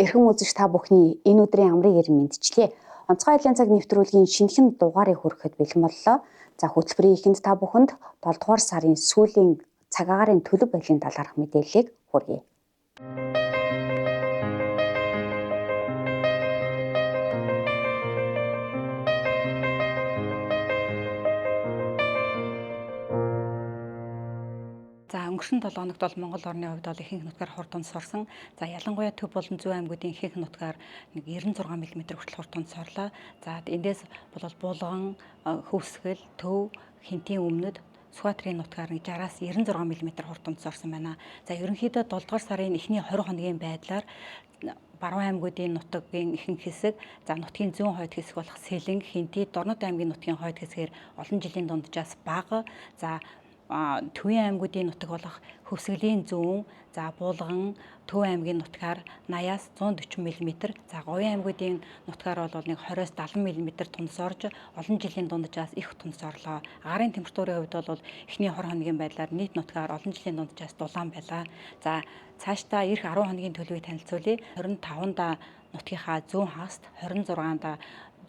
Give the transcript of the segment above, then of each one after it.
Эрхэм үзэгч та бүхний энэ өдрийн амрыг ирэн мэдчилье. Онцгой айлын цаг нэвтрүүлгийн шинэхэн дугаарыг хүрэхэд бэлэн боллоо. За хөтөлбөрийн эхэнд та бүхэнд 7 дугаар сарын сүүлийн цаг агаарын төлөв байдлын талаарх мэдээллийг хүргэе. За өнгөрсөн 7 хоногт бол Монгол орны хувьд бол ихэнх нутгаар хурд сорсон. За ялангуяа төв болон зүүн аймагуудын ихэнх нутгаар 96 мм хүртэл хурд сорлоо. За эндээс бол Булган, Хөвсгөл, Төв, Хинтийн өмнөд Сүхбаатарын нутгаар 60-аас 96 мм хурд сорсон байна. За ерөнхийдөө 7 дугаар сарын эхний 20 хоногийн байдлаар Баруун аймагуудын нутгийн ихэнх хэсэг, за нутгийн зүүн хойд хэсэг болох Сэлэнг, Хинти, Дорнод аймгийн нутгийн хойд хэсгээр олон жилийн дунджаас бага, за Төвийн аймагуудын нутаг болох Хөвсгөлийн зүүн, за Булган, Төв аймгийн нутгаар 80-аас 140 мм, за Говийн аймагуудын нутгаар бол 20-аас 70 мм тунс орж олон жилийн дунджаас их тунс орлоо. Агарын температурын хувьд бол эхний 20 хоногийн байдлаар нийт нутгаар олон жилийн дунджаас дулаан байлаа. За цаашдаа эх 10 хоногийн төлөвийг танилцуулъя. 25-да нутгийнхаа зүүн хагаст, 26-да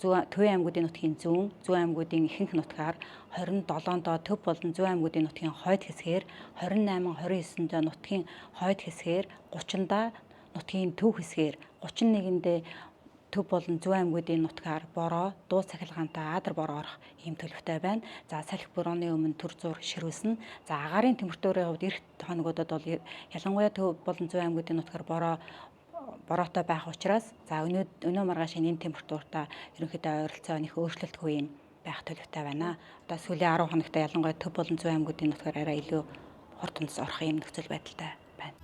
Төвийн аймагуудын нутгийн зүүн аймагуудын ихэнх нутгаар, 27-доо Төв болон зүүн аймагуудын нутгийн хойд хэсгээр, 28, 29-доо нутгийн хойд хэсгээр, 30-даа нутгийн төв хэсгээр, 31-ндээ Төв болон зүүн аймагуудын нутгаар бороо, дуу цахилгаантай Адар бороо орох ийм төлөвтэй байна. За салхи борооны өмнө төр зур ширүүсэн. За агарын температурын хувьд эх хоногудад бол ялангуяа Төв болон зүүн аймагуудын нутгаар бороотой байх учраас за өнөө маргааш энэ температуртаа ерөнхийдөө ойролцоо нэг өөрчлөлтгүй юм байх төлөвтэй байна. Одоо сүүлийн 10 хоногт ялангуяа Төв болон зүүн аймагуудын нутгаар арай илүү хурд тунс орох юм нөхцөл байдалтай байна.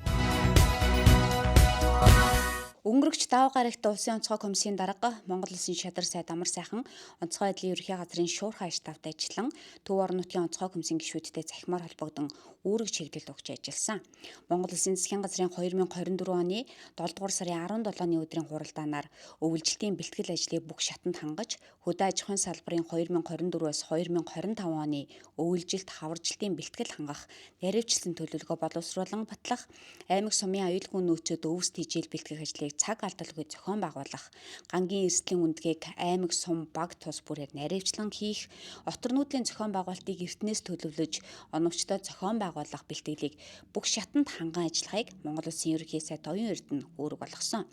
Өнгөрөгч даваа гарагт улсын онцгой комиссийн дарга Монгол Улсын шадар сайд Амар сайхан онцгой байдлын ерөнхий газрын шуурхай штабт ажиллан Төв орон нутгийн онцгой комиссийн гишүүдтэй цахимаар холбогдсон үүрэг чиглэл өгч ажилласан. Монгол Улсын засгийн газрын 2024 оны 7 дугаар сарын 17-ны өдрийн хуралдаанаар өвлжилтийн бэлтгэл ажлыг бүх шатанд хангаж хөдөө аж ахуйн салбарын 2024-өөс 2025 оны өвлжилт хаваржилтын бэлтгэл хангах наривчлсан төлөвлөгөө боловсруулан батлах, аймаг сумын аюулгүй нөөцөд өвс тийжэл бэлтгэх ажлыг цаг алдалгүй зохион байгуулах, гангийн эрсдлийн үндгийг аймаг сум баг тус бүрээр наривчлан хийх, отор нүүдлийн зохион байгуулалтыг эртнээс төлөвлөж оновчтой зохион байгуулах бэлтгэлийг бүх шатанд ханган ажиллахыг Монгол Улсын ерөнхий сайд Оюун Эрдэнэ үүрэг болгосон.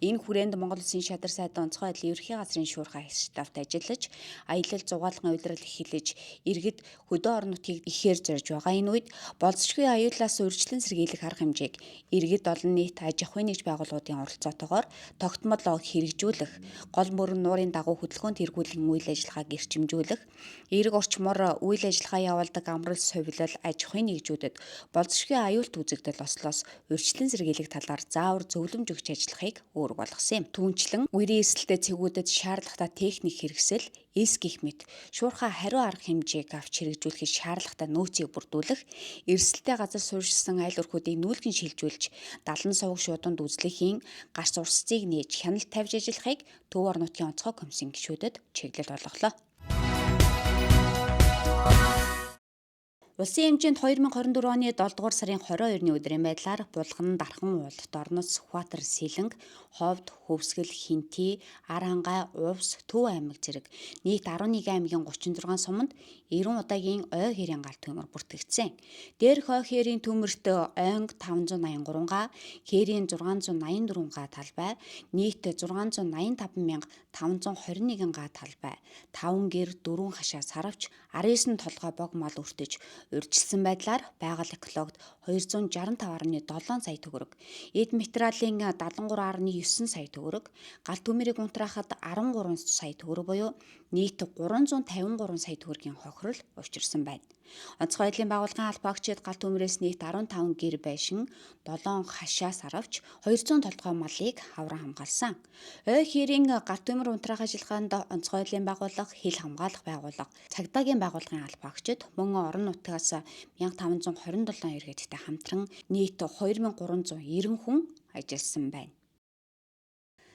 Энэ хүрээнд Монгол Улсын шадар сайд онцгой байдлын ерөнхий газрын шуурхай штабт ажиллаж, аялал зугаалгын удирдал эхэлж, иргэд хөдөө орон нутгийг ихээр зорж байгаа энэ үед болзошгүй аюулаас урьдчилан сэргийлэх арга хэмжээг иргэд олон нийт аж ахуйн нэгж байгууллагуудын оролцоотойгоор тогтмол хэрэгжүүлэх, гол мөрөн нуурын дагуу хөдөлгөөнд эргүүлэн үйл ажиллагааг эрчимжүүлэх, эерэг орчмоор үйл ажиллагаа явуулдаг амрал сувилал аж ахуйн нэгжүүдэд болзошгүй аюулт үзэгдэл ослоос урьдчилан сэргийлэх талаар заавар зөвлөмж өгч ажиллахыг үүрэг болгосон юм. Түүнчлэн үерийн эсэлтэй цэгүүдэд шаардлагатай техник хэрэгсэл, эс гих мэт шуурхай хариу арга хэмжээг авч хэрэгжүүлэхэд шаардлагатай нөөцийг бүрдүүлэх, эрсэлтэй газар суурьшсан айл өрхүүдийг нүүлгэн шилжүүлж, далан суваг шууданд үзлэхийн гарц урсцыг нээж хяналт тавьж ажиллахыг Төв орон нутгийн онцгой комиссийн гишүүдэд чиглэл болголоо. Улсын хэмжээнд 2024 оны 7 дугаар сарын 22-ны өдрийн байдлаар Булган, Дархан, Улт, Дорнод, Сүхбаатар, Сэлэнг, Ховд, Хөвсгөл, Хинти, Арангай, Увс, Төв аймаг зэрэг нийт 11 аймгийн 36 суманд 90 удаагийн ой хэрийн гал төмөр бүртгэгдсэн. Дээрх ой хэрийн төмөрт ойнг 583 га, хэрийн 684 га талбай, нийт 685,521 га талбай, 5 гэр 4 хашаа сарвч, 19 толгой бог мал өртөж урьдчилсан байдлаар байгаль экологид 265.7 сая төгрөг, эд материалын 73.9 сая төгрөг, гал төмөрийг унтраахад 13 сая төгрөг буюу нийт 353 сая төгрөгийн хохирол учирсан байна. Онцгой байдлын байгууллагын албаагчид гал төмөрөөс нийт 15 гэр байшин, 7 хашаа сарвч, 200 толгой малыг хавран хамгаалсан. Ой хэрийн гал төмөр унтраах ажиллагаанд онцгой байдлын байгууллага, хил хамгаалах байгууллага, цагдаагийн байгууллагын албаагчид мөн орон нутгаас 1527 иргэдтэй хамтран нийт 2390 хүн ажилласан байна.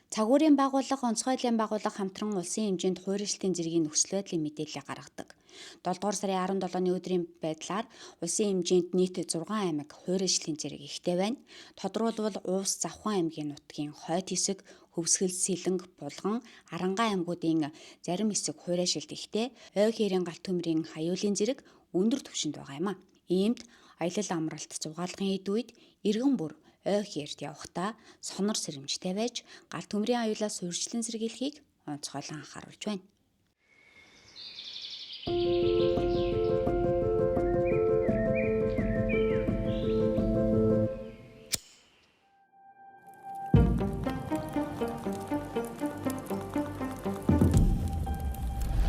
Цагуурийн байгууллага, онцгой айлын байгууллага хамтран улсын хэмжээнд хуурилтын зэргийн нөхцөл байдлын мэдээлэл гаргадаг. 7 дугаар сарын 17-ны өдрийн байдлаар улсын хэмжээнд нийт 6 аймаг хуурилтын зэрэг ихтэй байна. Тодорхойлбол Уус, Завхан аймгийн нутгийн хойд хэсэг, Хөвсгөл, Сэлэнг, Булган, Арангай аймагуудын зарим хэсэг хуурайшилт ихтэй, Ой хээрийн галт төмрийн аюулын зэрэг өндөр түвшинд байгаа юм а. Иймд аялал амралт зугаалгын эд үед иргэн бүр Ой хээрт явахдаа сонор сэрэмжтэй байж галт төмрийн аюулаас урьдчилан сэргийлэхийг онцгойлон анхааруулж байна.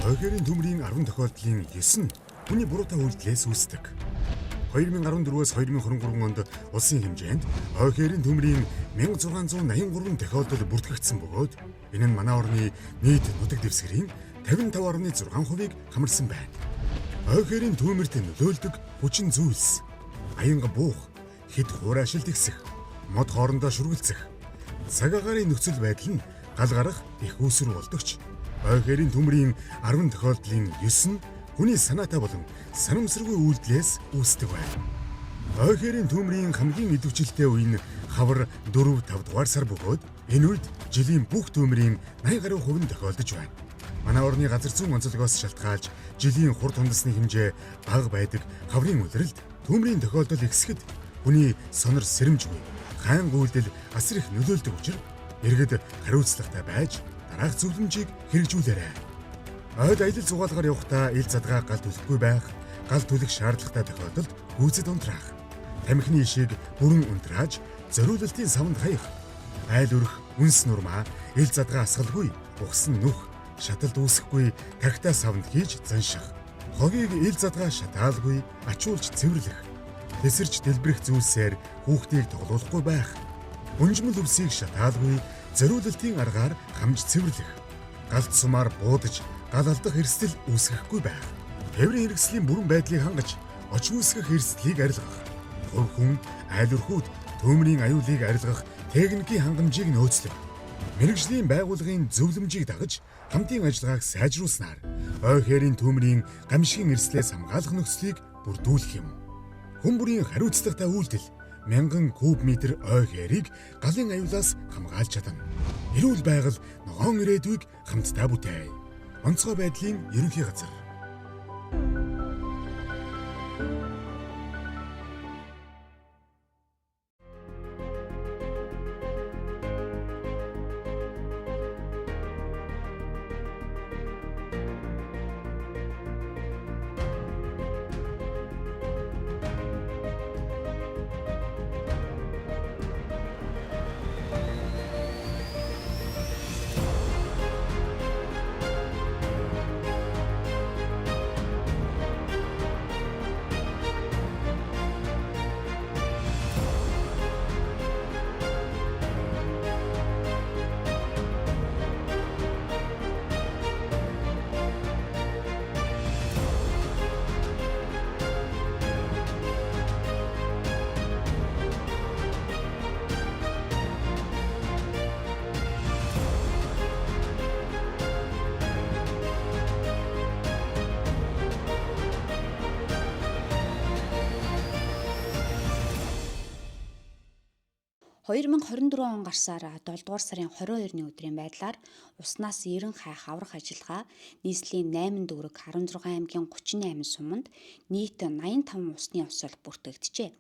Ой хээрийн төмрийн 10 тохиолдлын 9 нь хүний буруутай үйлдэлээс үүсдэг. 2014-өөс 2023 онд улсын хэмжээнд ой хээрийн төмрийн 1683 тохиолдол бүртгэгдсэн бөгөөд энэ нь манай орны нийт нутаг дэвсгэрийн 55.6%-ийг хамарсан байна. Ой хээрийн төмөрт нөлөөлдөг хүчин зүйлс аянга буух, хэд хуурайшилт ихсэх, мод хоорондоо шүргэлцэх, цаг агаарын нөхцөл байдал нь гал гарах их үүсвэр болдогч. Ой хээрийн төмрийн 10 тохиолдлын 9 нь хүний санаатай болон санамсаргүй үйлдэлээс үүсдэг байна. Ой хээрийн төмрийн хамгийн идэвхжэлтэй үе нь хавар 4-5 дугаар сар бөгөөд энэ үед жилийн бүх төмрийн 80 гаруй хувь нь тохиолдож байна. Манай орны газар зүйн онцлогоос шалтгаалж жилийн хур тундасны хэмжээ бага байдаг хаврын улиралд төмрийн тохиолдол ихсэхэд хүний сонор сэрэмжгүй, хайн гүйлдэл асар их нөлөөлдөг учраас иргэд хариуцлагатай байж дараах зөвлөмжийг хэрэгжүүлээрэй. Ойд аялал зугаалгаар явахдаа ил задгаа гал түлхэхгүй байх, гал түлэх шаардлагатай тохиолдолд гүйцэд унтраах, тамхины ишийг бүрэн унтрааж, зориулалтын савнд хаях, айл өрх, үнс нурмаа, ил задгаа асгалгүй, ухсан нүх, шаталд үүсэхгүй тагтаа савнд хийж занших, хогийг ил задгаа шатаалгүй, ачуулж цэвэрлэх, тесэрч дэлбэрэх зүйлсээр хүүхдийг тоглуулахгүй байх, өнжмөл өвсийг шатаалгүй, зориулалтын аргаар хамж цэвэрлэх, галт сумаар буудаж, гал алдах эрсдэл үүсгэхгүй байх. Тээврийн хэрэгслийн бүрэн байдлыг хангаж, оч үүсгэх эрсдлийг арилгах. Хувь хүн, айл өрхүүд төмрийн аюулыг арилгах техникийн хангамжийг нөөцлөв. Мэргэжлийн байгууллагын зөвлөмжийг дагаж хамтын ажиллагааг сайжруулснаар ой хээрийн төмрийн гамшигын эрслээс хамгаалах нөхцөлийг бүрдүүлэх юм. Хүн бүрийн хариуцлагатай үйлдэл 1000 куб метр ой хээрийг галын аюулаас хамгаалж чадна. Эрүүл байгаль, ногоон ирээдүйг хамтдаа бүтээй. Онцгой байдлын ерөнхий газар. (2024 он гарсаар 7 дугаар сарын 22-ны өдрийн байдлаар уснаас 90 хайх аврах ажиллагаа нийслэлийн 8 дүүрэг 16 аймгийн 38 суманд нийт 85 усны осол бүртгэгджээ.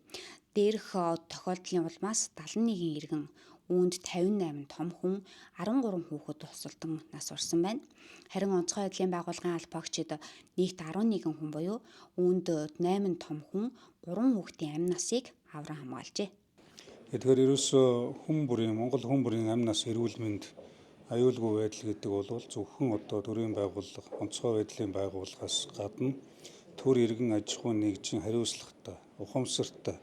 Дээрх тохиолдлын улмаас 71 иргэн, үүнд 58 том хүн, 13 хүүхэд тусалдан нас барсан байна. Харин онцгой байдлын байгууллагын албаагчид нийт 11 хүн буюу үүнд 8 том хүн, 3 хүүхдийн амь насыг авран хамгаалжээ. Тэгэхээр ерөөсөө Монгол хүн бүрийн амь нас, эрүүл мэнд, аюулгүй байдал гэдэг бол зөвхөн одоо төрийн байгууллага, онцгой байдлын байгууллагаас гадна төр иргэн аж ахуйн нэгжийн хариуцлагатай, ухамсартай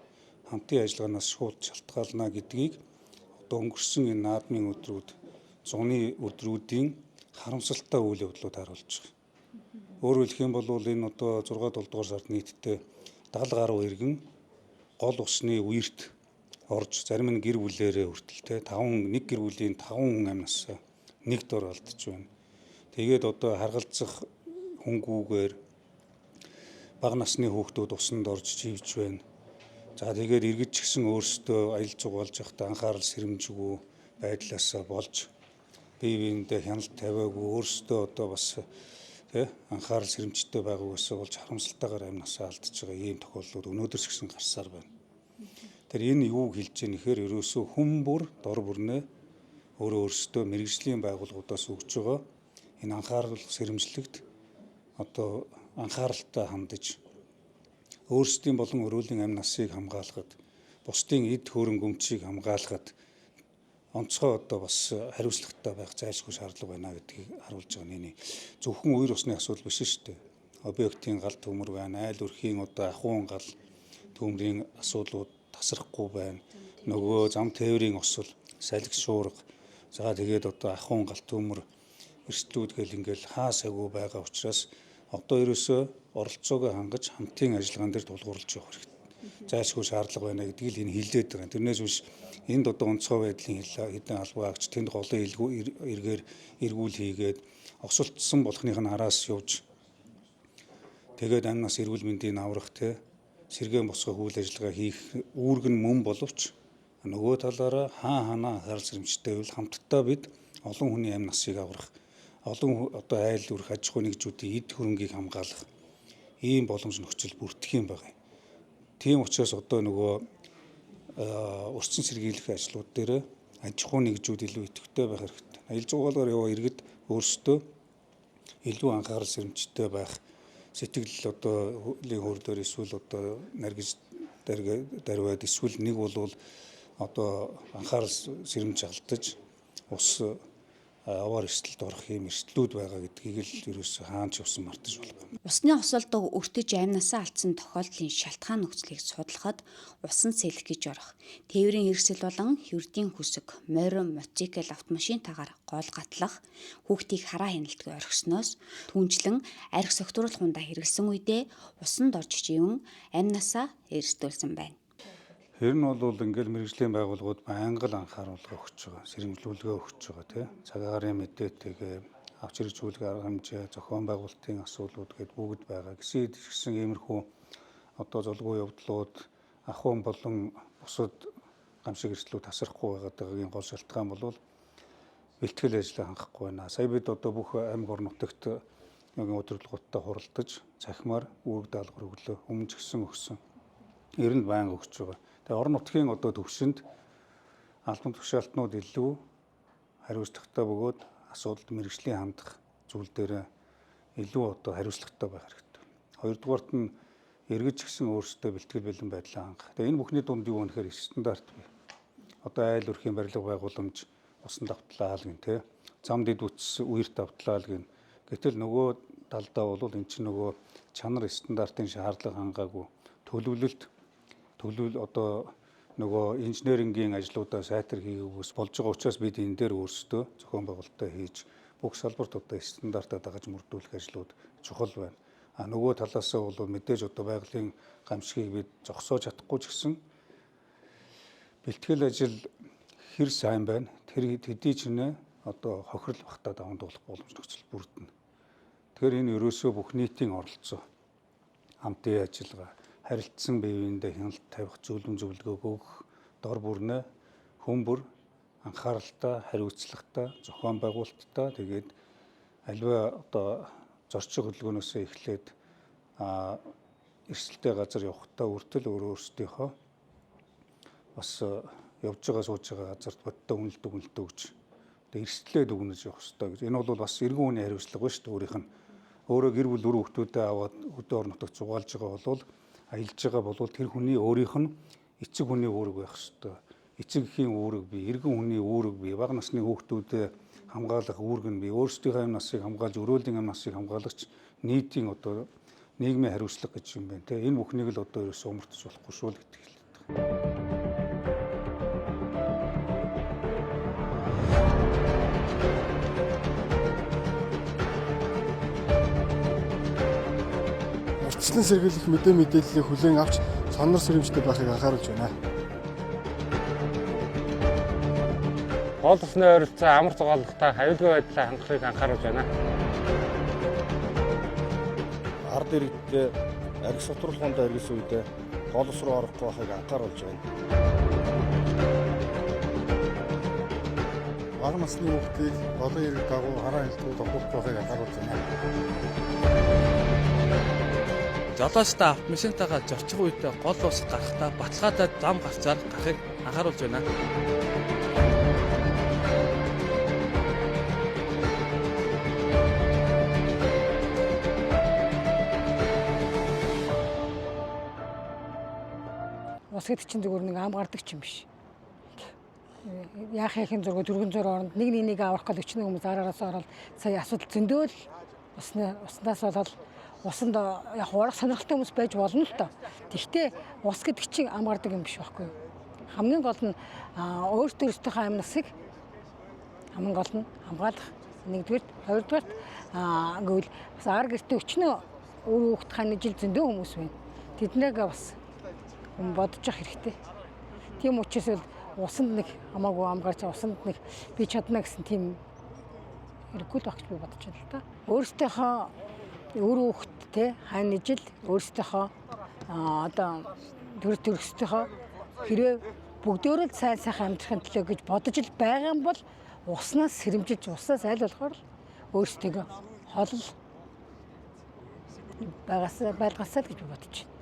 хамтын ажиллагаанаас шууд шалтгаална гэдгийг одоо өнгөрсөн энэ наадмын өдрүүд, зуны өдрүүдийн харамсалтай үйл явдлууд харуулж байгаа. Өөрөөр хэлэх юм бол энэ одоо 6-7 дугаар сард нийтдээ 70 гаруй иргэн гол усны үерт орж зарим нь гэр бүлээрээ хүртэл те 5 нэг гэр бүлийн 5 хүн амнаас нэг дор алдж байна. Тэгээд одоо харгалзах хөнгүүгээр бага насны хүүхдүүд усанд орж живж байна. За тэгээд эргэж гисэн өөрсдөө аялал жугаалж явахдаа анхаарал сэрэмжгүй байдлаас болж бие биендээ хяналт тавиагүй өөрсдөө одоо бас тэ анхаарал сэрэмжтэй байгаагаас болж харамсалтайгаар амнасаа алдж байгаа ийм тохиолдлууд өнөөдөр ч гэсэн гарсаар байна. Тэр энэ юуг хэлж яах нэхэр ерөөсөө хүн бүр дор бүрнээ өөрөөсдөө мэрэгжлийн байгууллагуудаас өгж байгаа энэ анхаарал сэрэмжлэгт одоо анхааралтай хандаж өөрсдийн болон өрөөлийн амь насыг хамгаалахад бусдын эд хөрөнгө өмчийг хамгаалахад онцгой одоо бас хариуцлагатай байх зайлшгүй шаардлага байна гэдгийг харуулж байгаа нэний зөвхөн үер усны асуудал биш шүү дээ. Объектын гал төмөр байна, айл өрхийн одоо ахуйн гал төмрийн асуудлууд тасрахгүй байна. Нөгөө зам тээврийн осол, салхи шуурга, за тэгээд одоо ахуйн гал төмөр эрсдлүүд гэл ингээл хаа сайгүй байгаа учраас одоо ерөөсөө оролцоогоо хангаж хамтын ажиллагаан дээр тулгуурлаж явах хэрэгтэй. Зайлшгүй шаардлага байна гэдгийг энэ хилээд байгаа. Тэрнээс биш энд одоо онцгой байдлын хэдэн албаагч тэнд голын эргээр эргүүл хийгээд огсолтсон болохных нь араас явж тэгээд амнаас эрүүл мэндийн аврах те сэргээн босгох үйл ажиллагаа хийх үүрэг нь мөн боловч нөгөө талаараа хаана анхаарал сэрэмжтэй байвал хамтдаа бид олон хүний амь насыг аврах олон одоо айл өрх аж ахуй нэгжүүдийн эд хөрөнгийг хамгаалах ийм боломж нөхцөл бүрдэх юм байна. Тийм учраас одоо нөгөө өрсөн сэргийлэх ажлууд дээр аж ахуй нэгжүүд илүү идэвхтэй байх хэрэгтэй. Аялал жугаалгаар яваа иргэд өөрсдөө илүү анхаарал сэрэмжтэй байх сэтгэл одоо хөлийн хөрдөр эсвэл одоо наргиж дарваад эсвэл нэг болвол одоо анхаарал сэрэмж алдаж ус аваар эрсдэлд орох юм эрсдлүүд байгаа гэдгийг л ерөөсөө хаанч явсан мартаж болохгүй. Усны осолдог өртөж амнасаа алдсан тохиолдлын шалтгаан нөхцөлийг судлахад усан сэлэх гэж орох, тээврийн хэрэгсэл болон хөрдийн хүсэг, морин, мотоцикл, автомашинтайгаар гол гатлах, хүүхдийг хараа хяналтгүй орхисноос түүнчлэн арх согтууруулах хундаа хэрэглэсэн үедээ усанд орж живэн амнасаа эрсдүүлсэн байна. Тэр нь бол ингээл мэрэгжлийн байгууллагууд байнга л анхааруулга өгч байгаа, сэрэмжлүүлгээ өгч байгаа тийм. Цагаагаар мэдээтэйгээ авч хэрэгжүүлэх арга хэмжээ, зохион байгуулалтын асуудлууд гээд бүгд байгаа. Гэсэн иймэрхүү одоо золгүй явдлууд ахуйн болон бусад гамшиг эрсдлүүд тасрахгүй байгаагийн гол шалтгаан бол бэлтгэл ажлаа хангахгүй байна. Сая бид одоо бүх аймаг орон нутагт өдөрлөгөттэй хуралдаж цахимаар үүрэг даалгавар өглөө өмнө ч гэсэн өгсөн. Эрэнд байнга өгч байгаа. Тэгээ орон нутгийн одоо төвшөнд албан тушаалтнууд илүү хариуцлагатай бөгөөд асуудалд мэрэгжлийн хандах зүйл дээр илүү одоо хариуцлагатай байх хэрэгтэй. Хоёрдугаарт нь эргэж гисэн өөрсдөө бэлтгэл бэлэн байдлаа хангах. Тэгээ энэ бүхний дунд юу вэхээр стандарт бий. Одоо айл өрхийн барилга байгууламж усан давтлаа гин тэ зам дэд үтс үерт давтлаа гин. Гэтэл нөгөө талдаа бол эн чинь нөгөө чанар стандартын шаардлага хангаагүй төлөвлөлт одоо нөгөө инженерингийн ажлуудаа сайтар хийгээс болж байгаа учраас бид энэ дээр өөрсдөө зохион байгуулалтаа хийж бүх салбарт одоо стандартаа дагаж мөрдүүлэх ажлууд чухал байна. А нөгөө талаасаа бол мэдээж одоо байгалийн гамшигыг бид зогсоож чадахгүй ч гэсэн бэлтгэл ажил хэр сайн байна. Тэр хэдий ч нэ одоо хохирол бахтаа даван туулах боломж нөхцөл бүрдэнэ. Тэгэхээр энэ ерөөсөө бүх нийтийн оролцоо хамтын ажиллагаа харилцсан бие биендээ хяналт тавих зөвлөм зөвлөгөө өгөх дор бүрнээ хүмүүр анхааралтай, хариуцлагатай, зохион байгуулалттай тэгээд аливаа одоо зорчиг хөдөлгөөнөөсөө эхлээд эрсдэлтэй газар явахдаа үртэл өөрсдийнхөө бас явж байгаа сууж байгаа газарт бодтой үнэлт өгч эрсдлээ дүгнэж явах хэрэгтэй гэж. Энэ бол бас эргэн үний хариуцлага ба шүү дээ. Өөрийнх нь өөрөө гэр бүл дөрөв хүүхдүүдэд аваад өдөө орон нутагт зугаалж байгаа бол аялж байгаа бол тэр хүний өөрийнх нь эцэг хүний үүрэг байх ёстой. Эцэгхийн үүрэг бий, эргэн хүний үүрэг бий, бага насны хүүхдүүдэд хамгаалах үүрэг нь бий. Өөрсдийнхөө амь насыг хамгаалж, өрөөлийн амь насыг хамгаалагч нийтийн одоо нийгмийн хариуцлага гэж юм байна. Энэ бүхнийг л одоо ерөөсөө умартаж болохгүй шүү л гэдэг хэлээд байна. Урьдчилан сэргийлэх мэдээллийг хүлээн авч сонор сэрэмжтэй байхыг анхааруулж байна. гол усны ойролцоо амар зугаалгатай аюулгүй байдлаа хангахыг анхааруулж байна. Ард иргэдээ арх сотруулганд аргис үедээ гол ус руу орохгүй байхыг анхааруулж байна. Бага насны хүүхдийг олон иргэд дагуу хараа хэлтгүүд авахгүй байхыг анхааруулж байна. Жолоостой автомашинтайгаа зорчих үедээ гол ус гарахдаа баталгаатай зам гарцаар гарахыг анхааруулж байна. Ус гэдэг чинь зүгээр нэг ам гардаг ч юм биш. Яахын зураг дөрвөн зур оронд нэг авах гэж өчнө хүмүүс араараас ороод сая асуудал зөндөөл уснаас болоод усанд яг урах сонирхолтой хүмүүс байж болно л доо. Тэгвэл ус гэдэг чинь ам гардаг юм биш байхгүй юу? Хамгийн гол нь өөртөө өөртөөхөө амь насыг хамгийн гол нь хамгаалах. Нэгдүгээр, хоёрдугаар гэвэл бас ар гэртээ өчнө өөр хүүхэд ханы жил зөндөө хүмүүс байна. Тэднийг бас бодож явах хэрэгтэй. Тийм учраас усанд нэг хамаагүй ам гарч усанд нэг би чадна гэсэн тийм хэрэггүй л багч би бодож байна л да. Өөртөөхөө өөр хүүхэдтэй хань жил өөртөөхөө одоо төрөстөөхөө хэрэг бүгдөө л сайн сайхан амьдрахын төлөө гэж бодож л байгаа юм бол уснаас сэрэмжилж уснаас айл болохоор л өөртөөгөө хол байлгасаа л гэж би бодож байна.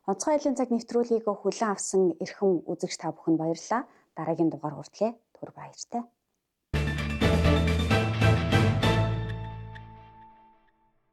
Онцгой айлын цаг нэвтрүүлгийг хүлээн авсан эрхэм үзэгч та бүхэнд баярлалаа. Дараагийн дугаар хүртлээр түр баяртай.